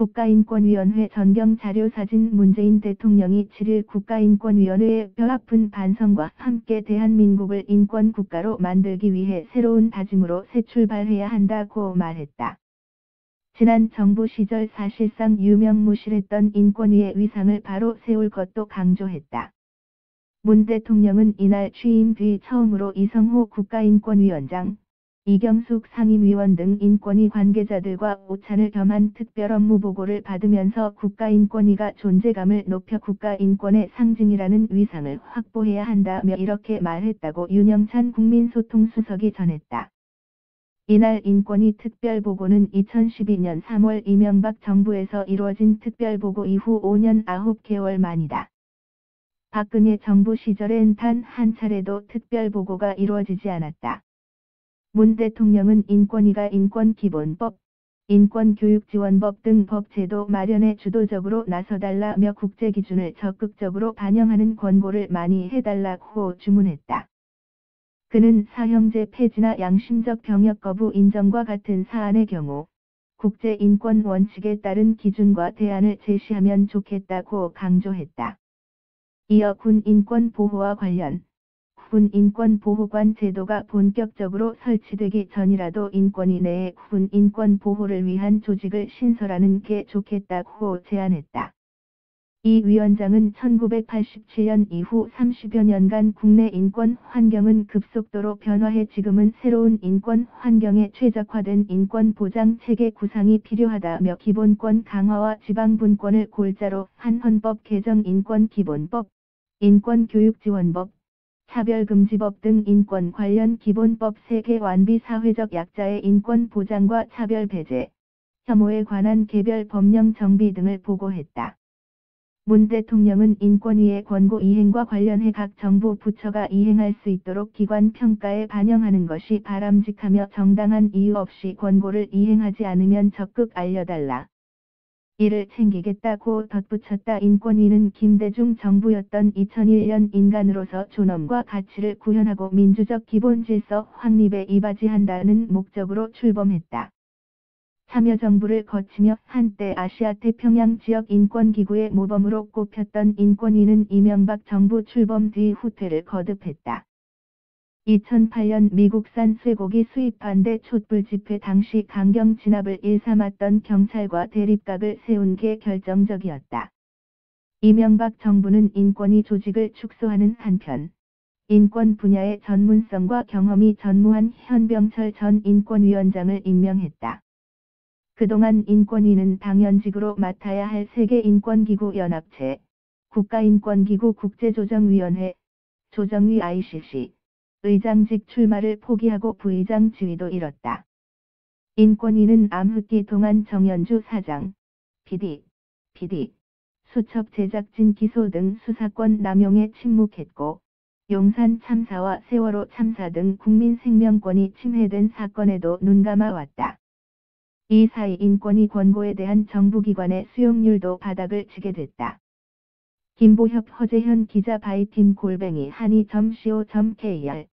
국가인권위원회 전경 자료사진. 문재인 대통령이 7일 국가인권위원회의 뼈아픈 반성과 함께 대한민국을 인권국가로 만들기 위해 새로운 다짐으로 새 출발해야 한다고 말했다. 지난 정부 시절 사실상 유명무실했던 인권위의 위상을 바로 세울 것도 강조했다. 문 대통령은 이날 취임 뒤 처음으로 이성호 국가인권위원장, 이경숙 상임위원 등 인권위 관계자들과 오찬을 겸한 특별업무보고를 받으면서 국가인권위가 존재감을 높여 국가인권의 상징이라는 위상을 확보해야 한다며 이렇게 말했다고 윤영찬 국민소통수석이 전했다. 이날 인권위 특별보고는 2012년 3월 이명박 정부에서 이루어진 특별보고 이후 5년 9개월 만이다. 박근혜 정부 시절엔 단 한 차례도 특별보고가 이루어지지 않았다. 문 대통령은 인권위가 인권기본법, 인권교육지원법 등 법제도 마련에 주도적으로 나서달라며 국제기준을 적극적으로 반영하는 권고를 많이 해달라고 주문했다. 그는 사형제 폐지나 양심적 병역 거부 인정과 같은 사안의 경우 국제인권 원칙에 따른 기준과 대안을 제시하면 좋겠다고 강조했다. 이어 군 인권 보호와 관련 군 인권 보호관 제도가 본격적으로 설치되기 전이라도 인권위 내에 군 인권 보호를 위한 조직을 신설하는 게 좋겠다고 제안했다. 이 위원장은 1987년 이후 30여 년간 국내 인권 환경은 급속도로 변화해 지금은 새로운 인권 환경에 최적화된 인권 보장 체계 구상이 필요하다며 기본권 강화와 지방분권을 골자로 한 헌법 개정 인권기본법, 인권교육지원법, 차별금지법 등 인권 관련 기본법 3개 완비 사회적 약자의 인권 보장과 차별 배제, 혐오에 관한 개별 법령 정비 등을 보고했다. 문 대통령은 인권위의 권고 이행과 관련해 각 정부 부처가 이행할 수 있도록 기관 평가에 반영하는 것이 바람직하며 정당한 이유 없이 권고를 이행하지 않으면 적극 알려달라. 이를 챙기겠다고 덧붙였다. 인권위는 김대중 정부였던 2001년 인간으로서 존엄과 가치를 구현하고 민주적 기본질서 확립에 이바지한다는 목적으로 출범했다. 참여정부를 거치며 한때 아시아 태평양 지역 인권기구의 모범으로 꼽혔던 인권위는 이명박 정부 출범 뒤 후퇴를 거듭했다. 2008년 미국산 쇠고기 수입 반대 촛불 집회 당시 강경 진압을 일삼았던 경찰과 대립각을 세운 게 결정적이었다. 이명박 정부는 인권위 조직을 축소하는 한편 인권 분야의 전문성과 경험이 전무한 현병철 전 인권위원장을 임명했다. 그동안 인권위는 당연직으로 맡아야 할 세계인권기구 연합체, 국가인권기구 국제조정위원회, 조정위 ICC, 의장직 출마를 포기하고 부의장 지위도 잃었다. 인권위는 암흑기 동안 정연주 사장, PD, 수첩 제작진 기소 등 수사권 남용에 침묵했고, 용산 참사와 세월호 참사 등 국민 생명권이 침해된 사건에도 눈감아왔다. 이 사이 인권위 권고에 대한 정부기관의 수용률도 바닥을 치게 됐다. 김보협 허재현 기자 바이팀 @ 한이.co.kr